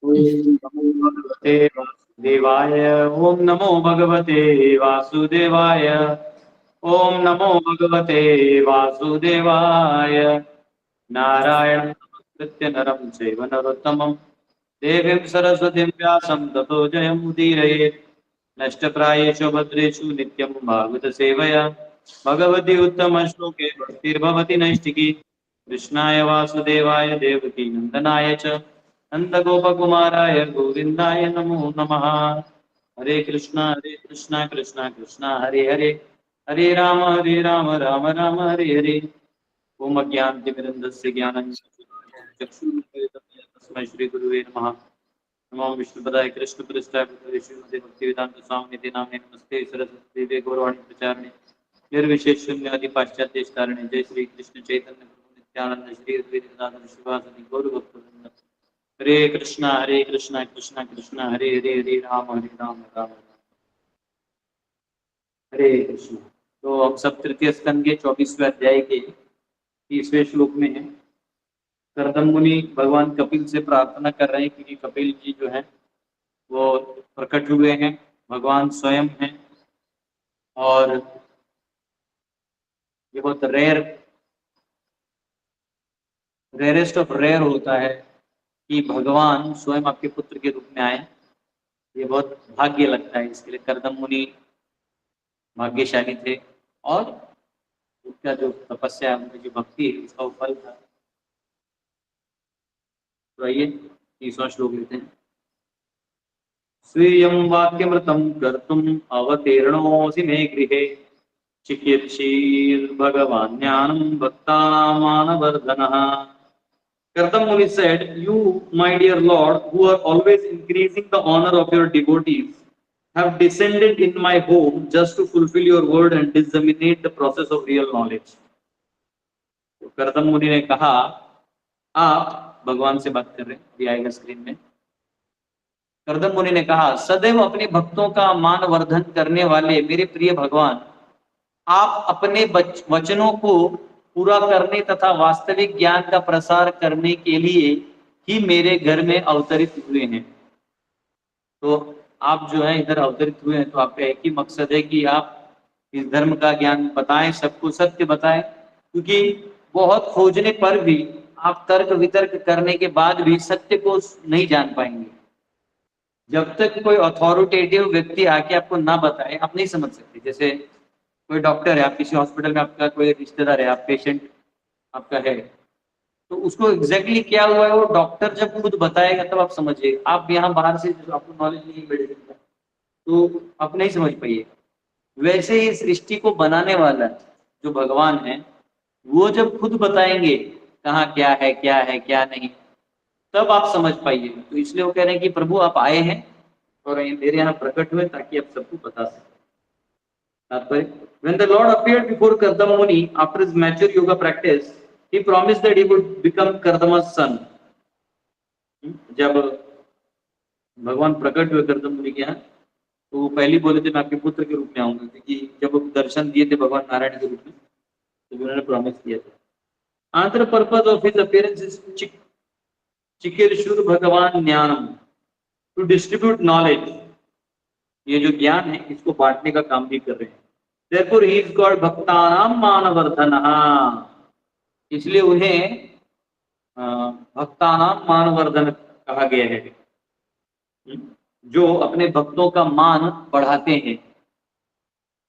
ओम नमो भगवते वासुदेवाय। ओम नमो भगवते वासुदेवाय। नारायणं नमस्कृत्य नरं चैव नरोत्तमं देवीं सरस्वतीं व्यासं ततो जयमुदीरयेत्। नष्टप्रायेषु भद्रेषु नित्यं भागवत सेवया भगवती उत्तमश्लोके भक्तिर्भवति नैष्टिकी। कृष्णाय वासुदेवाय देवकी नन्दनाय च नन्दगोपकुमाराय गोविन्दाय नमो नमः। हरे कृष्णा कृष्णा कृष्णा हरे हरे, हरे राम राम राम हरे हरे। ओम अज्ञानतिमिरन्धस्य ज्ञानाञ्जनशलाकया चक्षुरुन्मीलितं येन तस्मै श्रीगुरुवे नमः। नमो विष्णुपदाय कृष्णप्रेष्ठाय श्रीमते भक्तिवेदांत स्वामिनिधि नामिने नमस्ते सरस्वती देवी गौरवाणी प्रचारिणे निर्विशेष शून्यादि पाश्चात्य कारणे। जय श्री कृष्ण चैतन्य प्रभु नित्यानंद श्री अद्वैत गदाधर श्रीवासदि गौर भक्तवृंद। हरे कृष्णा कृष्णा कृष्णा हरे हरे, हरे राम राम राम हरे कृष्ण। तो हम सब तृतीय स्कंद के 24वें अध्याय के 30वें श्लोक में है। करदम मुनि भगवान कपिल से प्रार्थना कर रहे हैं क्योंकि कपिल जी जो है वो प्रकट हुए हैं, भगवान स्वयं हैं। और ये बहुत रेयरेस्ट ऑफ रेयर होता है कि भगवान स्वयं आपके पुत्र के रूप में आए। ये बहुत भाग्य लगता है, इसके लिए करदम मुनि भाग्यशाली थे। और उनका जो तपस्या, उनकी जो भक्ति है, इसका वो फल था। तो आइए 30वां श्लोक लेते हैं। स्वीयं वाक्यमृतं कर्तुम् अवतीर्णोऽसि मे गृहे चिकीर्षीर्भगवान् ज्ञानं भक्तानामानवर्धनः। Kartam Muni said, "You, my dear Lord, who are always increasing the honor of your devotees, have descended in my home just to fulfill your word and disseminate the process of real knowledge." तो करदम मुनि ने कहा, आप भगवान से बात कर रहे हैं, अभी आएगा स्क्रीन में। करदम मुनि ने कहा, सदैव अपने भक्तों का मान वर्धन करने वाले मेरे प्रिय भगवान, आप अपने वचनों को पूरा करने तथा वास्तविक ज्ञान का प्रसार करने के लिए ही मेरे घर में अवतरित हुए हैं। तो आप जो है इधर अवतरित हुए हैं तो आपका एक ही मकसद है कि आप इस धर्म का ज्ञान बताएं, सबको सत्य बताएं। क्योंकि बहुत खोजने पर भी आप तर्क वितर्क करने के बाद भी सत्य को नहीं जान पाएंगे। जब तक कोई अथॉरिटेटिव व्यक्ति आके आपको ना बताए, आप नहीं समझ सकते। जैसे कोई डॉक्टर है, आप किसी हॉस्पिटल में, आपका कोई रिश्तेदार है, आप पेशेंट आपका है, तो उसको एग्जैक्टली क्या हुआ है वो डॉक्टर जब खुद बताएगा तब आप समझिए। आप यहाँ बाहर से आपको नॉलेज नहीं है मेडिसिन का तो आप नहीं समझ पाइए। वैसे ही सृष्टि को बनाने वाला जो भगवान है, वो जब खुद बताएंगे कहाँ क्या है क्या नहीं, तब आप समझ पाइए। तो इसलिए वो कह रहे हैं कि प्रभु आप आए हैं और मेरे यहाँ प्रकट हुए ताकि आप सबको बता सकें। When the Lord appeared before Kardama Muni after his mature yoga practice, he promised that he would become Kardama's son. जब भगवान प्रकट हुए कर्दम मुनि के यहाँ, तो वो पहले बोले थे मैं आपके पुत्र के रूप में आऊंगा, क्योंकि जब वो दर्शन दिए थे भगवान नारायण के रूप में तो उन्होंने प्रॉमिस किया था। Another purpose of his appearance is चिकीर्षुर भगवान ज्ञानम, to distribute knowledge। ये जो ज्ञान है इसको बांटने का काम भी कर रहे हैं। Therefore he is called भक्तानाम मानवर्धनः, इसलिए उन्हें भक्तानाम मानवर्धन कहा गया है, जो अपने भक्तों का मान बढ़ाते हैं।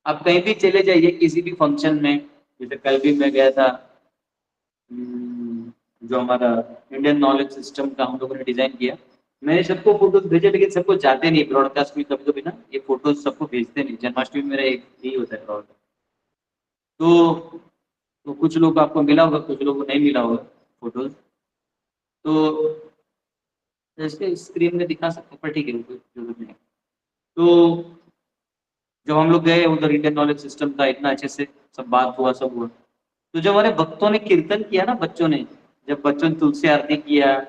आप कहीं भी चले जाइए किसी भी फंक्शन में, जैसे कल भी मैं गया था, जो हमारा इंडियन नॉलेज सिस्टम का हम लोगों ने डिजाइन किया, मैंने सबको फोटोज भेजे, लेकिन सबको जाते नहीं ब्रॉडकास्ट में। कभी कभी ना ये फोटोज सबको भेजते नहीं। जन्माष्टमी में मेरा एक ही होता है ब्रॉडकास्ट, तो कुछ लोग को आपको मिला होगा, कुछ लोगों को नहीं मिला होगा फोटोज। तो जैसे स्क्रीन में दिखा सकते पर ठीक है, जरूरत नहीं। तो जब हम लोग गए उधर, इंडियन नॉलेज सिस्टम था, इतना अच्छे से सब बात हुआ, सब हुआ। तो जब हमारे भक्तों ने कीर्तन किया ना, बच्चों ने, जब बच्चों ने तुलसी आरती किया,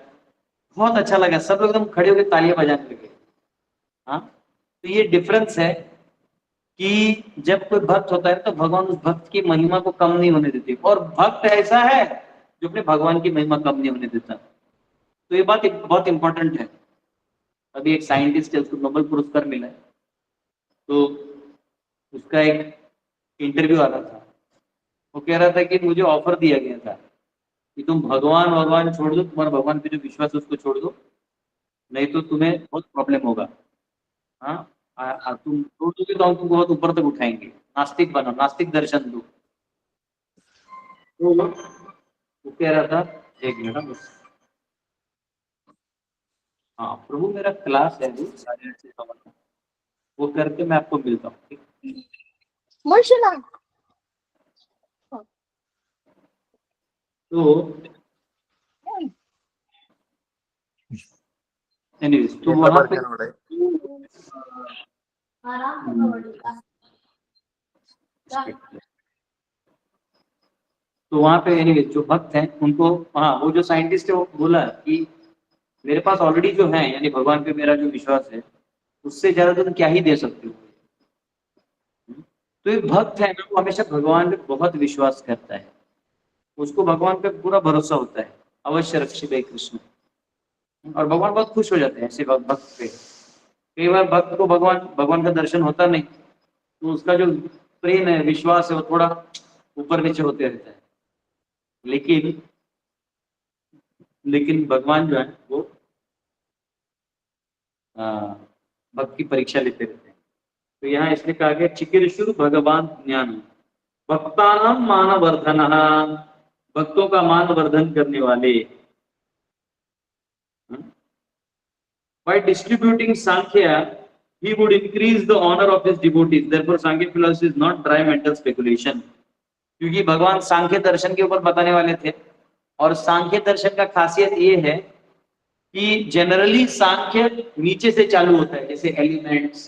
बहुत अच्छा लगा। सब लोग एकदम खड़े होकर तालियां बजाने लगे। हाँ, तो ये डिफरेंस है कि जब कोई भक्त होता है तो भगवान उस भक्त की महिमा को कम नहीं होने देते, और भक्त ऐसा है जो अपने भगवान की महिमा कम नहीं होने देता। तो ये बात बहुत इंपॉर्टेंट है। अभी एक साइंटिस्ट है, उसको नोबेल पुरस्कार मिला है, तो उसका एक इंटरव्यू आ रहा था। वो कह रहा था कि मुझे ऑफर दिया गया था कि तुम भगवान भगवान छोड़ दो, तुम्हारा भगवान पे जो विश्वास है उसको छोड़ दो, नहीं तो तुम्हें बहुत प्रॉब्लम होगा। हाँ, तुम छोड़ दोगे तो हम तुमको बहुत ऊपर तक उठाएंगे, नास्तिक बनो, नास्तिक दर्शन दो। तो वो कह रहा था, एक मिनट बस, हाँ प्रभु मेरा क्लास है अभी 8:30 से 9, वो करके मैं आपको मिलता हूँ, ठीक? तो एनीवेज, तो वहां पे तो वहां पे एनीवेज जो भक्त हैं उनको, हाँ वो जो साइंटिस्ट है वो बोला कि मेरे पास ऑलरेडी जो है, यानी भगवान पे मेरा जो विश्वास है, उससे ज्यादा तुम क्या ही दे सकते हो। तो एक भक्त है ना, वो हमेशा भगवान पे बहुत विश्वास करता है, उसको भगवान पे पूरा भरोसा होता है, अवश्य रक्षित कृष्ण। और भगवान बहुत खुश हो जाते हैं ऐसे भक्त पे। कई बार भक्त को भगवान भगवान का दर्शन होता नहीं, तो उसका जो प्रेम है, विश्वास है, वो थोड़ा ऊपर नीचे होते रहता है। लेकिन लेकिन भगवान जो है वो भक्त की परीक्षा लेते रहते हैं। तो यहाँ इसलिए कहा गया चिकीर्षु भगवान ज्ञान भक्तानाम मानवर्धन, भक्तों का मान वर्धन करने वाले। By distributing Sankhya, he would increase the honor of his devotees. Therefore, Sankhya philosophy is not dry mental speculation. क्योंकि भगवान सांख्य दर्शन के ऊपर बताने वाले थे, और सांख्य दर्शन का खासियत ये है कि जनरली सांख्य नीचे से चालू होता है, जैसे एलिमेंट्स,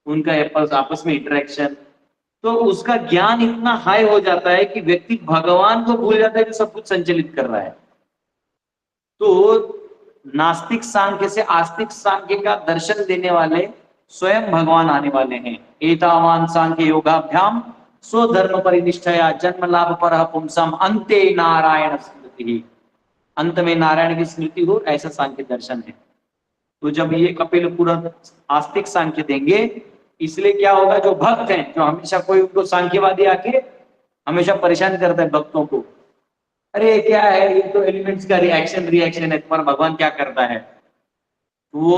उनका आपस में इंटरेक्शन। तो उसका ज्ञान इतना हाई हो जाता है कि व्यक्ति भगवान को भूल जाता है जो सब कुछ संचालित कर रहा है। तो नास्तिक सांख्य से आस्तिक सांख्य का दर्शन देने वाले स्वयं भगवान आने वाले हैं। एतावान सांख्य योगाभ्याम स्वधर्म परिनिष्ठया जन्म लाभ पर पुंसम अंते नारायण स्मृति, अंत में नारायण की स्मृति हो, ऐसा सांख्य दर्शन है। तो जब ये कपिल पूरा आस्तिक सांख्य देंगे, इसलिए क्या होगा, जो भक्त हैं, जो हमेशा कोई उनको सांख्यवादी आके हमेशा परेशान करता है भक्तों को, अरे क्या है ये तो एलिमेंट्स का रिएक्शन रिएक्शन है, तुम्हारा भगवान क्या करता है, तो वो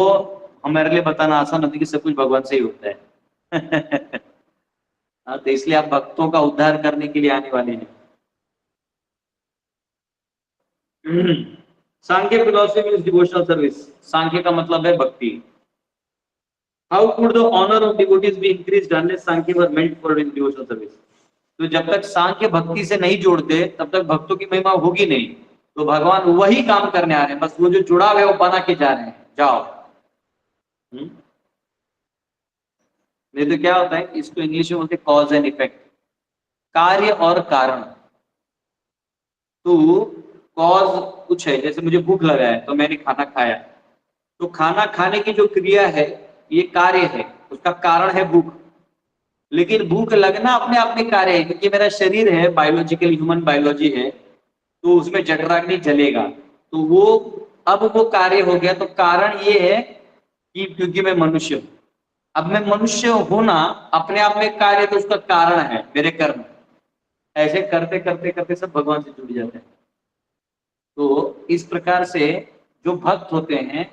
हमारे लिए बताना आसान होता है कि सब कुछ भगवान से ही होता है। हाँ, तो इसलिए आप भक्तों का उद्धार करने के लिए आने वाले हैं। Sankhya philosophy means devotional service, Sankhya का मतलब है भक्ति। How could the honour of devotees be increased unless Sankhya were meant for devotional service. तो जब तक सांख्य भक्ति से नहीं जोड़ते तब तक भक्तों की महिमा होगी नहीं। तो भगवान वही काम करने आ रहे हैं, बस वो जो जुड़ा हुआ है वो बना के जा रहे हैं, जाओ। नहीं तो क्या होता है, इसको इंग्लिश में बोलते हैं कॉज एंड इफेक्ट, कार्य और कारण। तो कॉज कुछ है, जैसे मुझे भूख लगा है तो मैंने खाना खाया, तो खाना खाने की जो क्रिया है ये कार्य है, उसका कारण है भूख। लेकिन भूख लगना अपने आप में कार्य है, क्योंकि मेरा शरीर है, बायोलॉजिकल ह्यूमन बायोलॉजी है, तो उसमें जठराग्नि जलेगा, तो वो अब वो कार्य हो गया। तो कारण ये है कि क्योंकि मैं मनुष्य हूं, अब मैं मनुष्य होना अपने आप में कार्य, तो उसका कारण है मेरे कर्म। ऐसे करते करते करते सब भगवान से जुड़ जाते हैं। तो इस प्रकार से जो भक्त होते हैं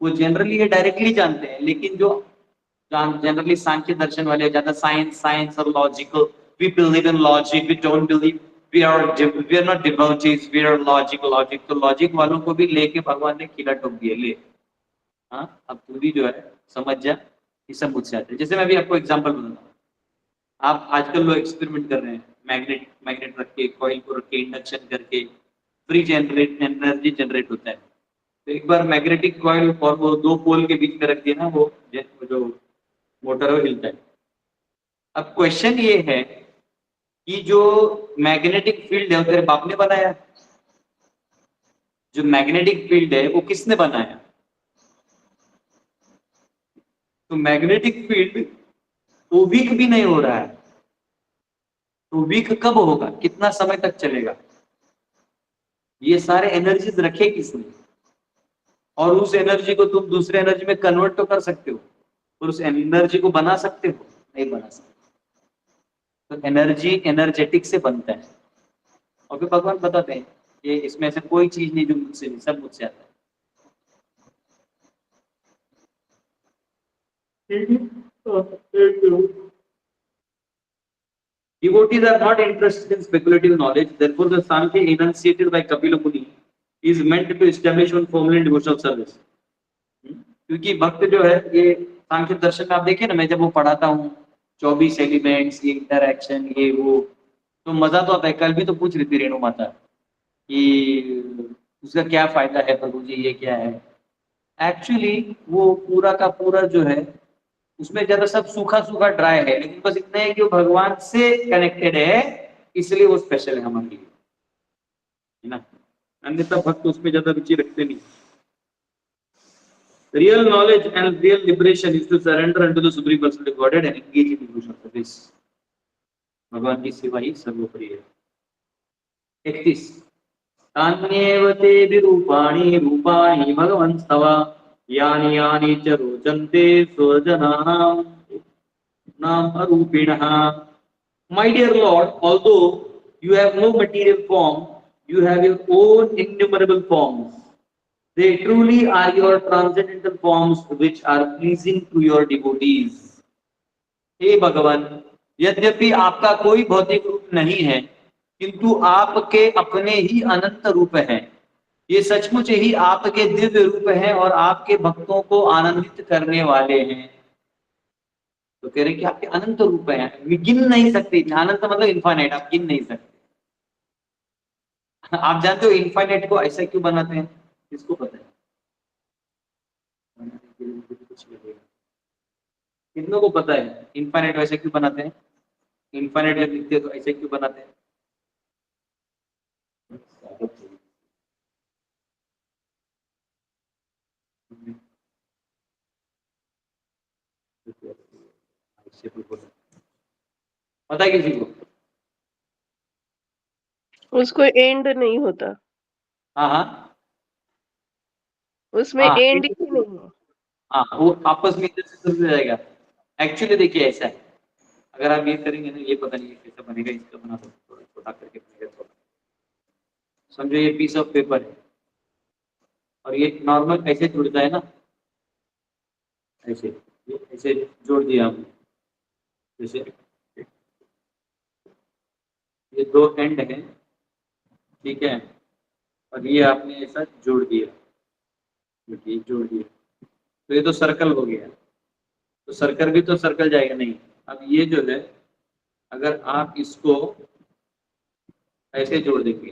वो जनरली ये डायरेक्टली जानते हैं, लेकिन जो जनरली सांख्य दर्शन वाले ज्यादा साइंस साइंस और logical, we believe in logic, we don't believe, we are not devotees, we are logic logic. तो लॉजिक वालों को भी लेके भगवान ने किला ठोक दिया, ले हाँ अब तू भी जो है समझ जा, ये सब मुझसे आते हैं। जैसे मैं भी आपको एग्जांपल बताता हूँ, आप आजकल लोग एक्सपेरिमेंट कर रहे हैं, मैग्नेट मैग्नेट रख के, कॉइल को रख के, इंडक्शन करके फ्री जनरेट एनर्जी जनरेट होता है। तो एक बार मैग्नेटिक कॉइल और वो दो पोल के बीच में रख दिया ना, वो जो मोटर है वो हिलता है। अब क्वेश्चन ये है कि जो मैग्नेटिक फील्ड है वो तेरे बाप ने बनाया, जो मैग्नेटिक फील्ड है वो किसने बनाया। तो मैग्नेटिक फील्ड वो वीक भी नहीं हो रहा है, तो वीक कब होगा, कितना समय तक चलेगा, ये सारे एनर्जीज रखे किसने। और उस एनर्जी को तुम दूसरे एनर्जी में कन्वर्ट तो कर सकते हो, और उस एनर्जी को बना सकते हो? नहीं बना सकते। तो एनर्जी एनर्जेटिक से बनता है, और फिर भगवान बताते हैं कि इसमें से कोई चीज नहीं जो मुझसे नहीं, सब मुझसे आता है। Devotees are not interested in speculative knowledge. Therefore, the Sankhya enunciated by Kapila Muni is meant to establish one formula in devotional service. क्योंकि भक्त जो है ये सांख्य दर्शन में आप देखिए ना, मैं जब वो पढ़ाता हूँ 24 एलिमेंट्स, ये इंटरएक्शन, ये वो, तो मजा तो आता है। कल भी तो पूछ रही थी रेणु माता कि उसका क्या फायदा है प्रभु जी, ये क्या है। एक्चुअली वो पूरा का पूरा जो है उसमें ज्यादा सब सूखा सूखा ड्राई है, लेकिन बस इतना है कि वो भगवान से कनेक्टेड है, इसलिए वो स्पेशल है हमारे लिए, है ना। अन्यथा भक्त उसमें ज्यादा रुचि रखते नहीं। Real knowledge and real liberation is to surrender unto the Supreme Personality of Godhead and engage in devotional service. भगवान की सेवा ही सर्वोपरि है। 31 तान्येव ते विरूपाणि रूपाणि भगवन्तव यानि यानि च रोचन्ते स्वजनानां नाम अरूपिणः। My dear Lord, although you have no material form, you have your own innumerable forms. They truly are your transcendental forms which are pleasing to your devotees. हे भगवान, यद्यपि आपका कोई भौतिक रूप नहीं है, किंतु आपके अपने ही अनंत रूप हैं। ये सचमुच ही आपके दिव्य रूप हैं और आपके भक्तों को आनंदित करने वाले हैं। तो कह रहे कि आपके अनंत रूप हैं, गिन नहीं सकते। अनंत मतलब इनफाइनाइट, आप गिन नहीं सकते। आप जानते हो इनफाइनाइट को ऐसा क्यों बनाते हैं? किसको पता है? कुछ लगेगा, कितनों को पता है इनफाइनाइट वैसे क्यों बनाते हैं? इनफाइनाइट जब लिखते हैं तो ऐसे क्यों बनाते हैं? पता है किसी को? उसको एंड नहीं होता, हाँ हाँ उसमें हाँ, एंड ही नहीं है। हाँ वो आपस में इधर से उधर हो जाएगा। एक्चुअली देखिए ऐसा है, अगर आप ये करेंगे ना, ये पता नहीं है कैसा बनेगा, इसका बना दो थोड़ा छोटा करके बनेगा थोड़ा। समझो ये पीस ऑफ पेपर है और ये नॉर्मल ऐसे जुड़ता है ना, ऐसे ये ऐसे जोड़ दिया हमने, जैसे ये दो एंड है, ठीक है, और ये आपने ऐसा जोड़ दिया, ये जोड़ दिया, तो ये तो सर्कल हो गया। तो सर्कल भी तो सर्कल जाएगा नहीं। अब ये जो है, अगर आप इसको ऐसे जोड़ देंगे,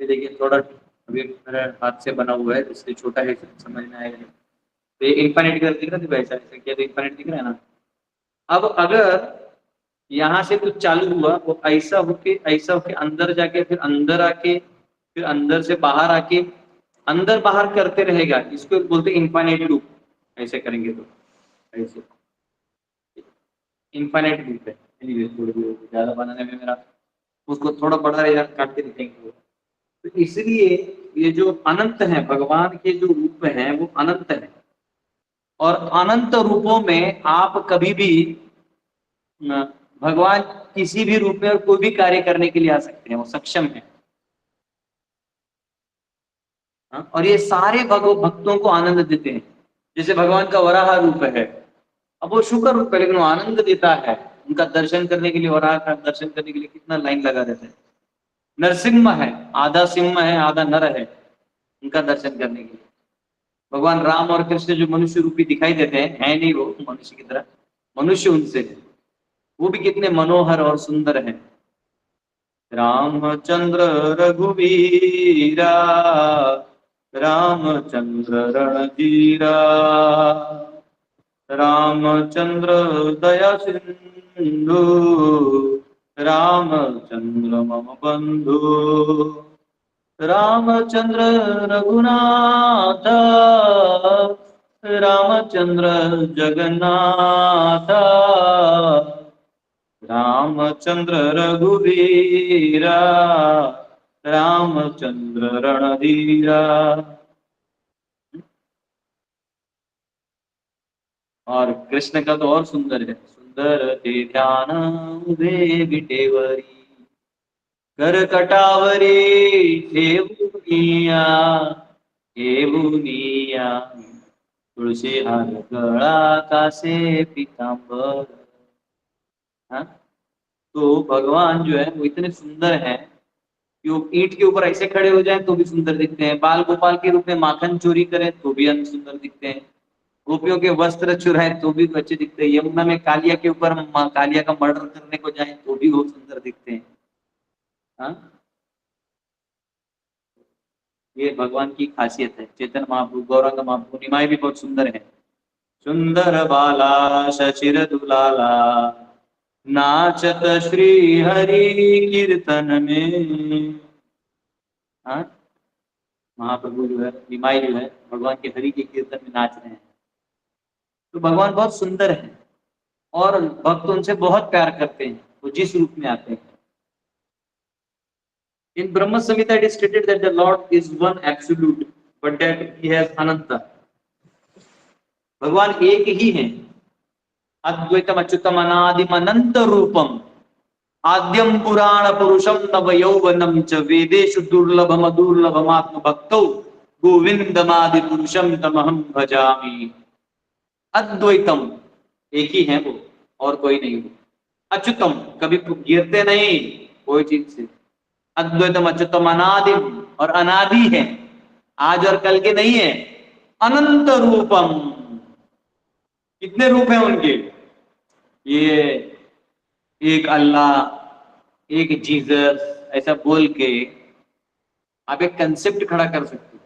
ये देखिए थोड़ा अभी मेरे हाथ से बना हुआ है इसलिए छोटा है, समझ में आएगा। तो ये इनफाइनाइट कर दिख रहा है, ऐसा ऐसा किया तो इनफाइनाइट दिख रहा है ना। अब अगर यहाँ से कुछ चालू हुआ, वो ऐसा होके अंदर जाके, फिर अंदर आके, फिर अंदर से बाहर आके, अंदर बाहर करते रहेगा, इसको बोलते इनफाइनाइट लूप। ऐसे करेंगे तो ऐसे इनफाइनाइट लूप है। Anyway, थोड़ी देर ज्यादा बनाने में मेरा, उसको थोड़ा बड़ा यार काट के दिखेंगे। तो इसलिए ये जो अनंत है, भगवान के जो रूप हैं वो अनंत है, और अनंत रूपों में आप कभी भी भगवान किसी भी रूप में और कोई भी कार्य करने के लिए आ सकते हैं, वो सक्षम है। और ये सारे भक्तों को आनंद देते हैं। जैसे भगवान का वराह रूप है, अब वो शुक्र रूप है लेकिन वो आनंद देता है। उनका दर्शन करने के लिए, वराह का दर्शन करने के लिए कितना लाइन लगा रहता है। नरसिंह है, आधा सिंह है आधा नर है, उनका दर्शन करने के लिए। भगवान राम और कृष्ण जो मनुष्य रूपी दिखाई देते हैं, है नहीं वो मनुष्य की तरह, मनुष्य उनसे है, वो भी कितने मनोहर और सुंदर हैं। रामचंद्र रघुवीरा, रामचंद्र रणधीरा, रामचंद्र दया सिंधु, रामचंद्र मम बंधु, रामचंद्र रघुनाथ, रामचंद्र जगन्नाथ, रामचंद्र रघुवीरा, रामचंद्र रणधीरा। और कृष्ण का तो और सुंदर है, सुंदर ते ध्यान उभे विटेवरी, कर कटावरी ठेवुनिया, ठेवुनिया, तुळशी हार गळा कासे पीतांबर। हाँ? तो भगवान जो है वो इतने सुंदर हैं कि वो ईंट के ऊपर ऐसे खड़े हो जाएं तो भी सुंदर दिखते हैं, बाल गोपाल के रूप में माखन चोरी करें तो भी हम सुंदर दिखते हैं, गोपियों के वस्त्र चुराए तो भी अच्छे दिखते हैं, यमुना में कालिया के ऊपर कालिया का मर्डर करने को जाए तो भी वो सुंदर दिखते हैं। हाँ? ये भगवान की खासियत है। चैतन्य महाप्रभु, गौरांग महाप्रभु, निमाई भी बहुत सुंदर है। सुंदर बाला शशिर दुलाला, नाचत श्री हरि कीर्तन में। हाँ? महाप्रभु जो है, निमाई जो है, भगवान के हरि के कीर्तन में नाच रहे हैं। तो भगवान बहुत सुंदर है और भक्त उनसे बहुत प्यार करते हैं, वो जिस रूप में आते हैं। In Brahma Samhita it is stated that the Lord is one absolute, but that he has ananta. भगवान एक ही है, अद्वैतम अच्युतम अनादिम अनंत रूपम, आद्यम पुराण पुरुषम नव यौवनम च, वेदेषु दुर्लभम दुर्लभम आत्म भक्तौ, गोविंदमादि पुरुषम तमहम भजामि। अद्वैतम, एक ही है वो और कोई नहीं वो। अच्युतम, कभी गिरते नहीं कोई चीज से। अद्वैतम अच्युतम अनादिम, और अनादि है, आज और कल के नहीं है। अनंत रूपम, कितने रूप हैं उनके? ये एक अल्लाह, एक जीसस, ऐसा बोल के आप एक कंसेप्ट खड़ा कर सकते हो,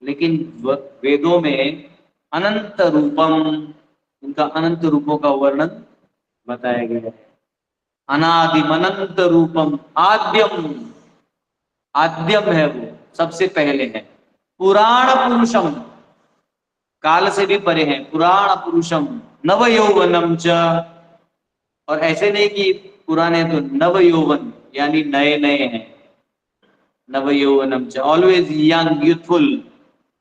लेकिन वेदों में अनंत रूपम, उनका अनंत रूपों का वर्णन बताया गया है। अनादिम अनंत रूपम, आद्यम, आद्यम है वो, सबसे पहले है। पुराण पुरुषम, काल से भी परे है। पुराण पुरुषम, नव यौवनम च, और ऐसे नहीं कि पुराने, तो नव यौवन यानी नए नए हैं। नव यौवनम च, ऑलवेज यंग, यूथफुल।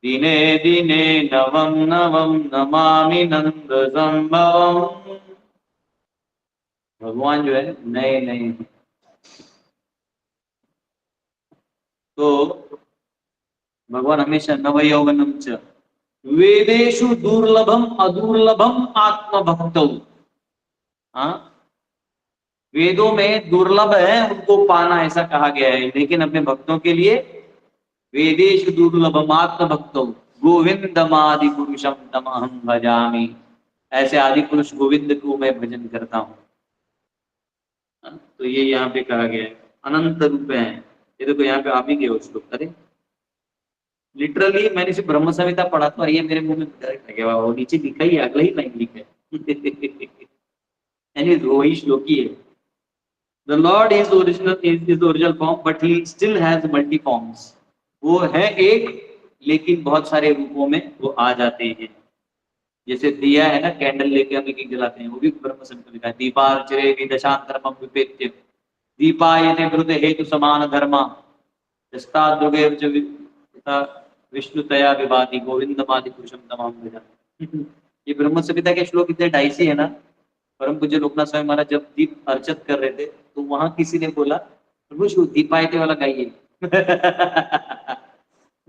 दिने दिने नवम नवम नमामि नंद संभवम। भगवान जो है नए नए हैं। तो भगवान हमेशा नव यौवनम च, वेदेषु दुर्लभम अदुर्लभम आत्मभक्तौ। हाँ, वेदों में दुर्लभ है उनको पाना, ऐसा कहा गया है, लेकिन अपने भक्तों के लिए वेदेषु दुर्लभम आत्मभक्तौ, गोविंदमादि पुरुषम तमहम भजामि। ऐसे आदि पुरुष गोविंद को मैं भजन करता हूँ। तो ये यहाँ पे कहा गया है, अनंत रूप है। ये देखो यहाँ पे आप ही गए हो श्लोक। अरे लिटरली मैंने सिर्फ ब्रह्म संहिता पढ़ा तो ये मेरे मुंह में डायरेक्ट लगे, वो नीचे लिखा ही, अगला ही लाइन लिखा है। यानी वही श्लोक ही है। The Lord is original, is the original form, but he still has multi forms. वो है एक, लेकिन बहुत सारे रूपों में वो आ जाते हैं। जैसे दिया है ना, कैंडल लेके हम एक जलाते हैं, वो भी ब्रह्म संहिता लिखा है। दीपार्चरे विदशांतरमं विपेत्य, दीपायते वृत हेतु समान धर्मा, यस्ताद्रुगेव च विष्णुतया विभाति, गोविंदमादि पुरुषम तमाम भजामि। ये ब्रह्म संहिता के श्लोक इतने डाइसी है ना। परम पूज्य लोकनाथ स्वामी महाराज जब दीप अर्चित कर रहे थे तो वहां किसी ने बोला, प्रभु शिव दीपायते वाला गाइए।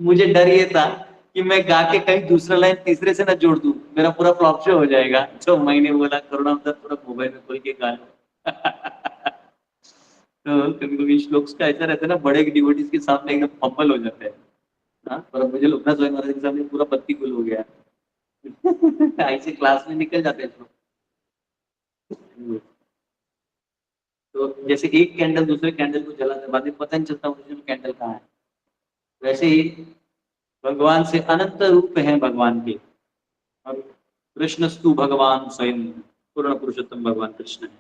मुझे डर ये था कि मैं गा के कहीं दूसरा लाइन तीसरे से ना जोड़ दूं, मेरा पूरा फ्लॉप शो हो जाएगा। तो मैंने बोला करुणावतार थोड़ा मोबाइल में खोल के गा लो। तो कभी कभी श्लोक का ऐसा रहता है ना, बड़े डिवोटीज के सामने एकदम फंबल हो जाता है। हाँ, पर मुझे लोकनाथ स्वामी महाराज के सामने पूरा बत्ती गुल हो गया। ऐसे क्लास में निकल जाते हैं श्लोक। तो जैसे एक कैंडल दूसरे कैंडल को जलाते बाद में पता नहीं चलता ओरिजिनल कैंडल कहाँ है, वैसे ही भगवान से अनंत रूप हैं भगवान के। और कृष्णस्तु भगवान स्वयं, पूर्ण पुरुषोत्तम भगवान कृष्ण है।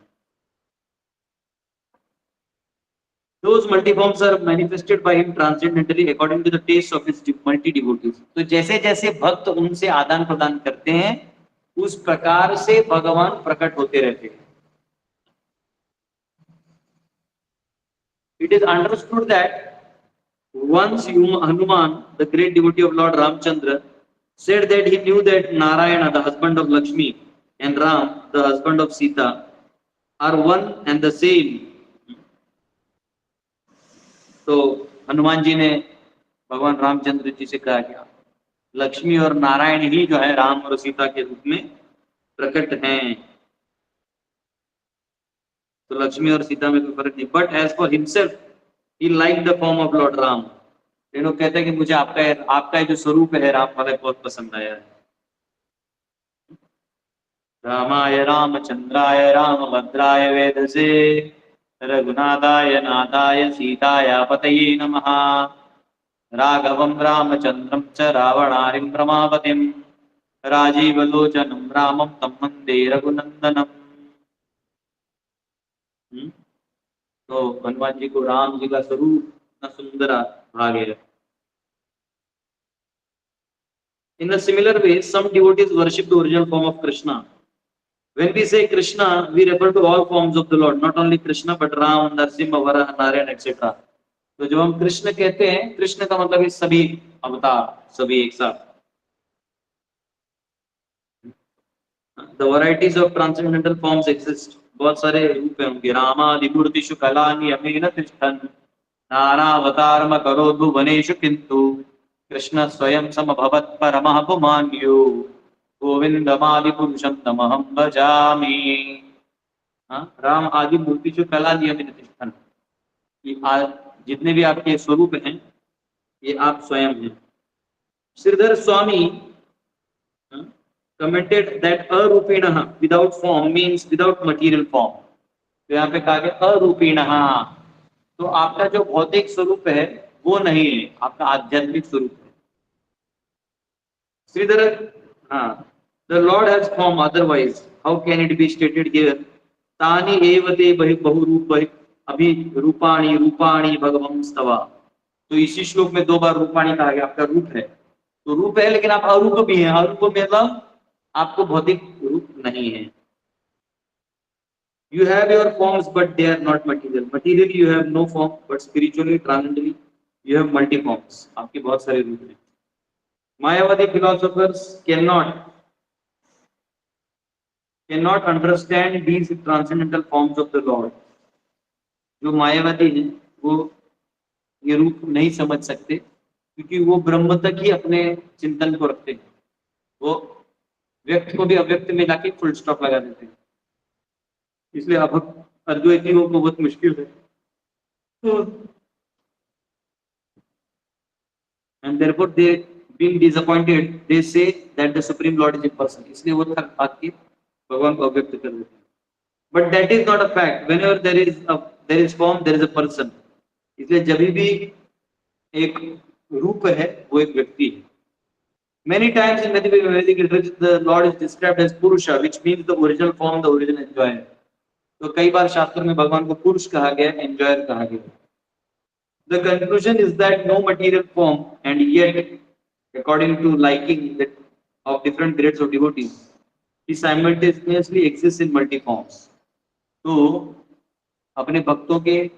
Those multiforms are manifested by him transcendentally according to the taste of his multi devotees. तो जैसे जैसे भक्त उनसे आदान प्रदान करते हैं, उस प्रकार से भगवान प्रकट होते रहते हैं। It is understood that once Hanuman, the great devotee of Lord Ramchandra, said that he knew that Narayana, the husband of Lakshmi, and Ram, the husband of Sita, are one and the same. तो हनुमान जी ने भगवान रामचंद्र जी से कहा क्या लक्ष्मी और नारायण ही जो है राम और सीता के रूप में प्रकट हैं। तो लक्ष्मी और सीता में कोई फर्क नहीं, but as for himself he like the form of Lord Ram. तीनों कहते हैं कि मुझे आपका जो स्वरूप है राम वाला बहुत पसंद आया है। रामाय रामचंद्राय रामभद्राय वेदसे रघुनाथाय नाथाय सीताय पतये नमः। राघवं रामचंद्रं च रावणारिं रमापतिं राजीवलोचनं रामं तं वन्दे रघुनंदनम। तो हनुमान जी को राम जी का स्वरूप इतना सुंदर आ गया। In a similar way, some devotees worship the original form of Krishna. When we say Krishna, we refer to all forms of the Lord, not only Krishna but Ram, Narsimha, Varaha, Narayan, etc. तो जब हम कृष्ण कहते हैं, कृष्ण का मतलब सभी अवतार, सभी एक साथ। The varieties of transcendental forms exist. बहुत सारे रूप हैं उनके। रामादिमूर्तिषु कलानि अमेन तिष्ठन् नानावतारम करोतु वनेषु किन्तु कृष्ण स्वयं समभवत् परमः पुमान्यो गोविन्दमादिपुरुषं तमहं भजामि। राम आदि मूर्तिषु कलानि अमेन तिष्ठन्, जितने भी आपके स्वरूप हैं ये आप स्वयं हैं। Shridhar Swami commented that arupinah without form means without material form। तो यहाँ पे कहा गया अरूपिणः, तो आपका जो भौतिक स्वरूप है वो नहीं है, आपका आध्यात्मिक स्वरूप है। श्रीधर, हाँ, the Lord has form, otherwise how can it be stated here? तानि एवते बहुरूप अभि रूपाणि रूपाणि भगवं स्तवा। तो इसी श्लोक में 2 बार रूपाणि कहा गया, आपका रूप है। तो रूप है लेकिन आप अरूप भी हैं। अरूप मतलब आपको भौतिक रूप नहीं है। You have your forms but they are not material. Materially you have no form but spiritually, transcendently you have multi forms. आपके बहुत सारे रूप हैं। मायावादी philosophers cannot understand these transcendental forms of the Lord. जो मायावादी हैं वो ये रूप नहीं समझ सकते क्योंकि वो ब्रह्म तक ही अपने चिंतन को रखते हैं। वो व्यक्त को भी अव्यक्त में लाके फुल स्टॉप लगा देते हैं, इसलिए अब अद्वैतियों को बहुत मुश्किल है। And therefore they being disappointed they say that the supreme lord is impersonal, इसलिए वो थक हाथ के भगवान को अव्यक्त कर देते हैं। But that is not a fact. Whenever there is form there is a person। इसलिए जब भी एक रूप है वो एक व्यक्ति है। Many times in Vedic literature, the Lord is described as Purusha, which means the original form, the original enjoyer. तो कई बार शास्त्र में भगवान को पुरुष कहा गया, enjoyer कहा गया। The conclusion is that no material form, and yet, according to liking of different grades of devotees, he simultaneously exists in multi forms. तो अपने भक्तों के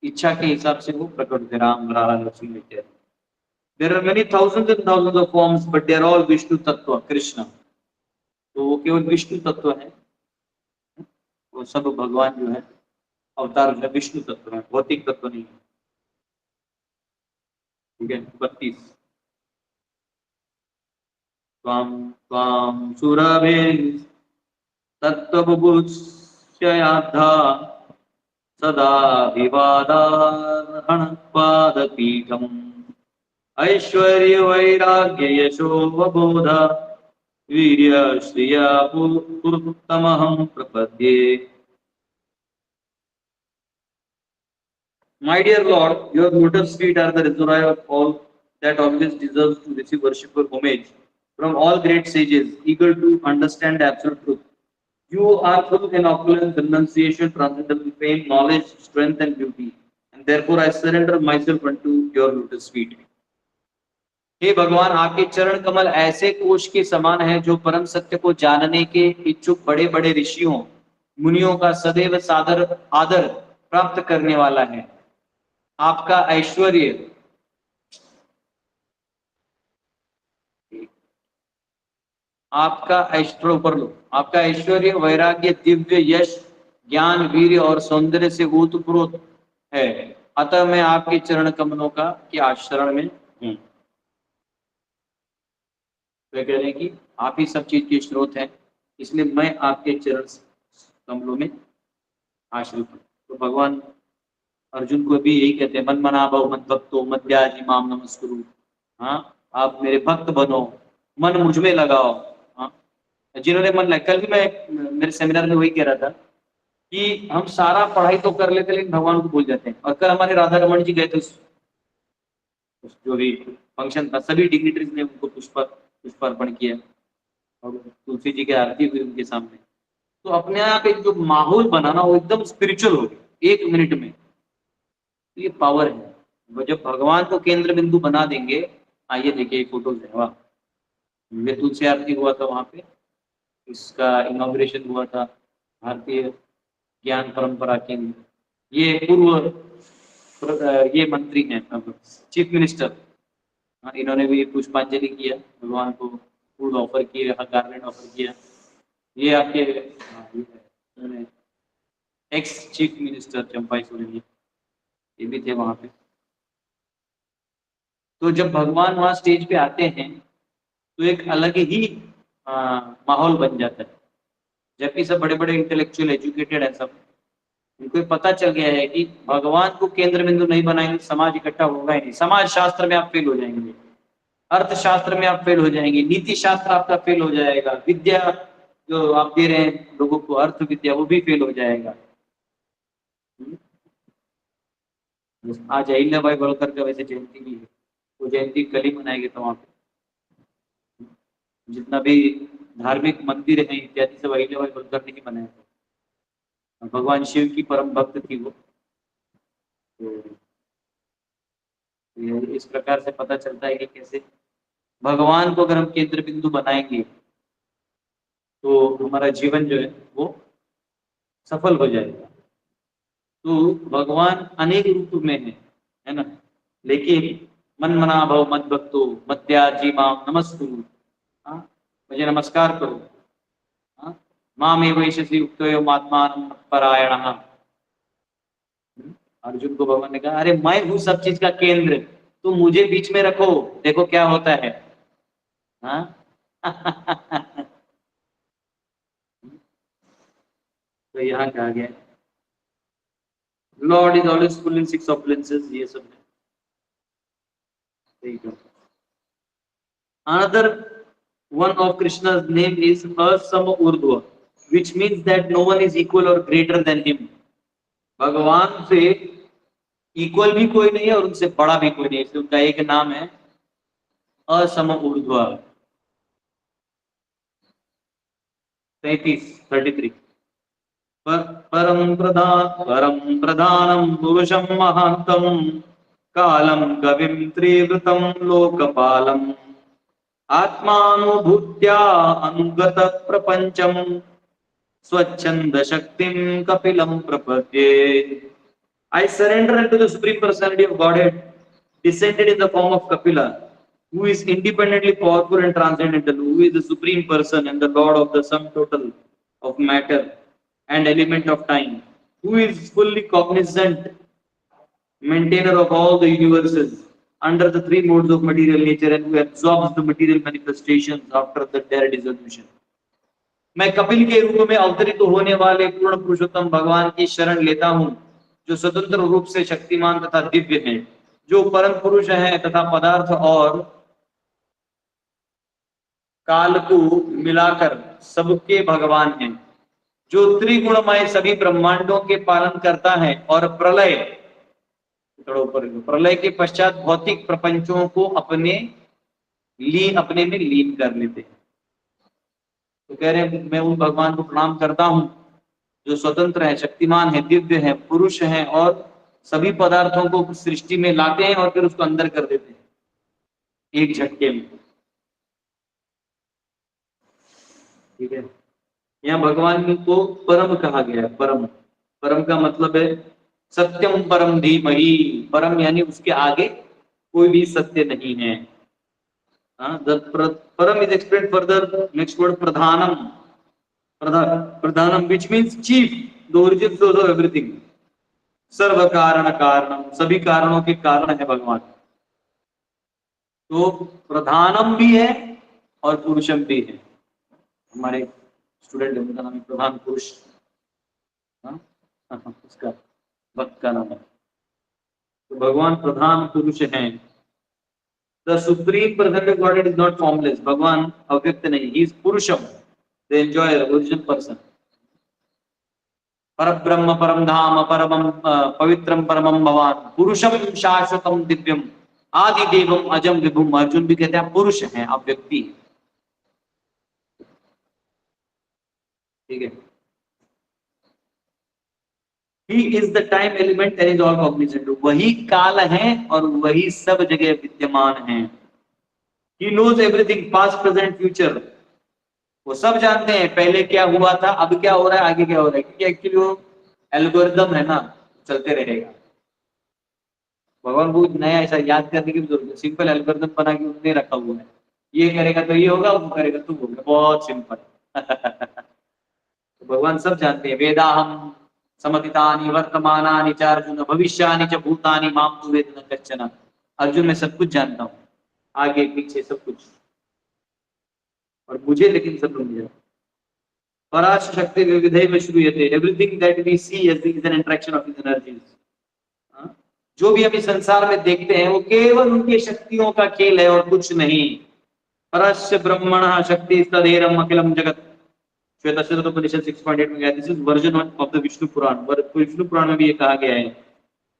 इच्छा के हिसाब से वो प्रकट होते, राम, राधा, लक्ष्मी इत्यादि। There are many thousands and thousands of forms, but they are all Vishnu Tattva, Krishna। तो वो केवल विष्णु तत्व है, वो सब भगवान जो है अवतार जो है विष्णु तत्व है, भौतिक तत्व नहीं है। ठीक है। 32 त्वां सुरभि तत्त्वबुभुत्स्याद्धा सदा विवादार्हण पादपीठम् ऐश्वर्य वैराग्य यशोवबोध वीर्य श्रिया पुरुषोत्तमहं प्रपद्ये। My dear Lord, your lotus feet are the reservoir of all that always deserves to receive worship or homage from all great sages, eager to understand the absolute truth. You are full in opulence, renunciation, transcendental fame, knowledge, strength, and beauty, and therefore I surrender myself unto your lotus feet. हे भगवान, आपके चरण कमल ऐसे कोश के समान है जो परम सत्य को जानने के इच्छुक बड़े बड़े ऋषियों मुनियों का सदैव सादर आदर प्राप्त करने वाला है। आपका ऐश्वर्य, आपका ऐश्वर्य ऊपर लो, आपका ऐश्वर्य, वैराग्य, दिव्य यश, ज्ञान, वीर्य और सौंदर्य से ओतप्रोत है। अतः मैं आपके चरण कमलों का की आशरण में हूँ। वे कह रहे हैं कि आप ही सब चीज के स्रोत हैं, इसलिए मैं आपके चरण कमलों में आश्रित हूँ। तो भगवान अर्जुन को भी यही कहते हैं, मन मना भव मद भक्तो मद्याजी माम नमस्कुरु। हाँ, आप मेरे भक्त बनो, मन मुझ में लगाओ। हाँ, जिन्होंने मन लगा, कल भी मैं मेरे सेमिनार में वही कह रहा था कि हम सारा पढ़ाई तो कर लेते लेकिन भगवान को भूल जाते हैं। और कल हमारे राधा रमन जी गए थे जो भी फंक्शन था, सभी डिग्निटरीज ने उनको पुष्पार्पण किया और तुलसी जी की आरती हुई उनके सामने। तो अपने आप एक जो माहौल बनाना वो एकदम स्पिरिचुअल हो गया 1 मिनट में। तो ये पावर है, वो जब भगवान को केंद्र बिंदु बना देंगे। आइए देखिए फोटोज है, वाह। ये तुलसी आरती हुआ था वहां पे, इसका इनॉग्रेशन हुआ था भारतीय ज्ञान परंपरा केंद्र। ये ये मंत्री हैं, चीफ मिनिस्टर। हाँ, इन्होंने भी पुष्पांजलि किया, भगवान को फूल ऑफर किए, गार्लेंड ऑफर किया। ये आपके हाँ, ये है, इन्होंने ex chief minister Champai Soren, ये भी थे वहां पे। तो जब भगवान वहां स्टेज पे आते हैं तो एक अलग ही माहौल बन जाता है। जबकि सब बड़े बड़े इंटेलेक्चुअल एजुकेटेड है सब, उनको ये पता चल गया है कि भगवान को केंद्र बिंदु नहीं बनाएंगे समाज इकट्ठा होगा ही नहीं। समाज शास्त्र में आप फेल हो जाएंगे, अर्थशास्त्र में आप फेल हो जाएंगे, नीति शास्त्र आपका फेल हो जाएगा, विद्या जो आप दे रहे हैं लोगों को अर्थ विद्या वो भी फेल हो जाएगा। आज अहिल्याबाई होलकर का वैसे जयंती भी है, वो जयंती कल ही मनाएंगे। तो वहां पे जितना भी धार्मिक मंदिर है इत्यादि सब अहिल्याबाई होलकर ने ही बनाया था। भगवान शिव की परम भक्त थी वो। तो ये इस प्रकार से पता चलता है कि कैसे भगवान को अगर हम केंद्र बिंदु बनाएंगे तो हमारा जीवन जो है वो सफल हो जाएगा। तो भगवान अनेक रूप में है ना, लेकिन मन मना भव मद भक्तो मद्याजी माम नमस्कुरु। हाँ, मुझे नमस्कार करो। हाँ, माम एव वैशसी युक्तो आत्मान परायण। अर्जुन को भगवान ने कहा, अरे मैं हूं सब चीज का केंद्र, तुम मुझे बीच में रखो, देखो क्या होता है। हाँ तो यहाँ कहा गया Lord is always full in six opulences, ये सब है। ठीक है। Another one of Krishna's name is Asama Urdhva, which means that no one is equal or greater than him. भगवान से इक्वल भी कोई नहीं है और उनसे बड़ा भी कोई नहीं है, इसलिए उनका एक नाम है असम ऊर्ध्वा। 33 परम प्रधानम पुरुषम महांतम कालम कविम त्रिवृतम लोकपालम आत्मानुभूत्या अनुगत प्रपंचम स्वच्छंद शक्तिम कपिलम प्रपद्ये। I surrender unto the Supreme Personality of Godhead, descended in the form of Kapila, who is independently powerful and transcendental, who is the Supreme Person and the Lord of the sum total of matter and element of time, who is fully cognizant, maintainer of all the universes under the three modes of material nature, and who absorbs the material manifestations after the their dissolution. मैं कपिल के रूप में अवतरित होने वाले पूर्ण पुरुषोत्तम भगवान की शरण लेता हूँ, जो स्वतंत्र रूप से शक्तिमान तथा दिव्य हैं, जो परम पुरुष हैं तथा पदार्थ और काल को मिलाकर सबके भगवान हैं, जो त्रिगुणमय सभी ब्रह्मांडों के पालन करता है और प्रलय के पश्चात भौतिक प्रपंचों को अपने में लीन कर लेते हैं। तो कह रहे हैं मैं उन भगवान को प्रणाम करता हूं जो स्वतंत्र है, शक्तिमान है, दिव्य है, पुरुष है और सभी पदार्थों को सृष्टि में लाते हैं और फिर उसको अंदर कर देते हैं एक झटके में। ठीक है। यहाँ भगवान को परम कहा गया है। परम, परम का मतलब है सत्यम परम धीमहि, परम यानी उसके आगे कोई भी सत्य नहीं है। परम is explain further, next word प्रधानम, प्रधानम which means chief, the origin source of everything, सर्व कारण कारणम, सभी कारणों के कारण है भगवान। तो प्रधानम भी है और पुरुषम भी है। हमारे स्टूडेंट है, उनका नाम है प्रधान पुरुष, उसका भक्त का नाम है। तो भगवान प्रधान पुरुष हैं। The supreme personality of God is not formless, भगवान अव्यक्त नहीं, ही इज पुरुषम, द एंजॉयर, ओरिजिनल पर्सन। परब्रह्म परम धाम परमम पवित्रम परमम भवान पुरुषम शाश्वतम दिव्यम आदि देवम अजम विभुम। अर्जुन भी कहते हैं पुरुष हैं, आप व्यक्ति हैं। ठीक है। He is the time element and is all cognizant, वही काल है और वही सब जगह विद्यमान है। He knows everything past present future, वो सब जानते हैं पहले क्या हुआ था, अब क्या हो रहा है, आगे क्या हो रहा है, क्योंकि एक्चुअली वो एल्गोरिदम है ना, चलते रहेगा। भगवान को नया ऐसा याद करने की जरूरत है, सिंपल एल्गोरिदम बना के उसने रखा हुआ है, ये करेगा तो ये होगा, वो करेगा तो वो होगा, बहुत सिंपल। तो भगवान सब जानते हैं। वेदाहम समतितानि वर्तमानानि च अर्जुन भविष्यानि च भूतानि मां तु वेद न कश्चन। अर्जुन मैं सब कुछ जानता हूँ, आगे पीछे सब कुछ, और मुझे लेकिन सब लोग जानते। पराश शक्ति विविधैव श्रूयते, everything that we see is an interaction of his energies. जो भी हम इस संसार में देखते हैं वो केवल उनकी शक्तियों का खेल है और कुछ नहीं। परस्य ब्रह्मणः शक्ति तदेरम अखिलम जगत, श्वेताश्वतरोपनिषद 6.8 में गया, this is version of the Vishnu Purana. Vishnu Purana में भी ये कहा गया है,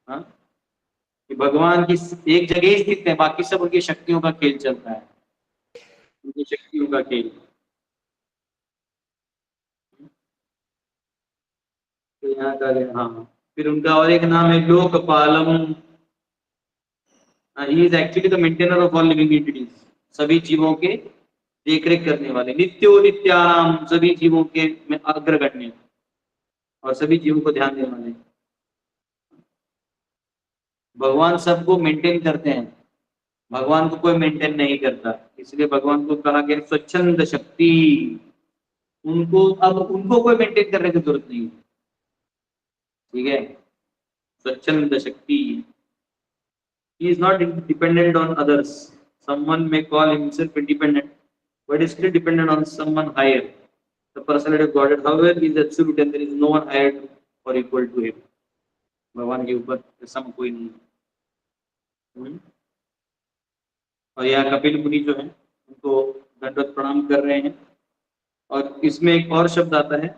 हाँ, कि भगवान की एक जगह ही स्थित है, बाकी सब उनकी शक्तियों का खेल चलता है, उनकी शक्तियों का खेल। तो यहाँ का हाँ, फिर उनका और एक नाम है लोकपालम। He is actually the maintainer of all living entities, सभी जीवों के देखरेख करने वाले, नित्यो नित्यानाम, सभी जीवों के में अग्रगण्य और सभी जीवों को ध्यान देने वाले। भगवान सबको मेंटेन करते हैं, भगवान को कोई मेंटेन नहीं करता, इसलिए भगवान को कहा गया स्वच्छंद शक्ति। उनको अब उनको कोई मेंटेन करने की जरूरत नहीं है। ठीक है, स्वच्छंद शक्ति। He is not dependent on others. Someone may call himself independent, but is still dependent on someone higher. The personality of Godhead, however, is absolute and there is no one higher or equal to him. भगवान के ऊपर सम कोई नहीं। और यहाँ कपिल मुनि जो है उनको दंडवत प्रणाम कर रहे हैं। और इसमें एक और शब्द आता है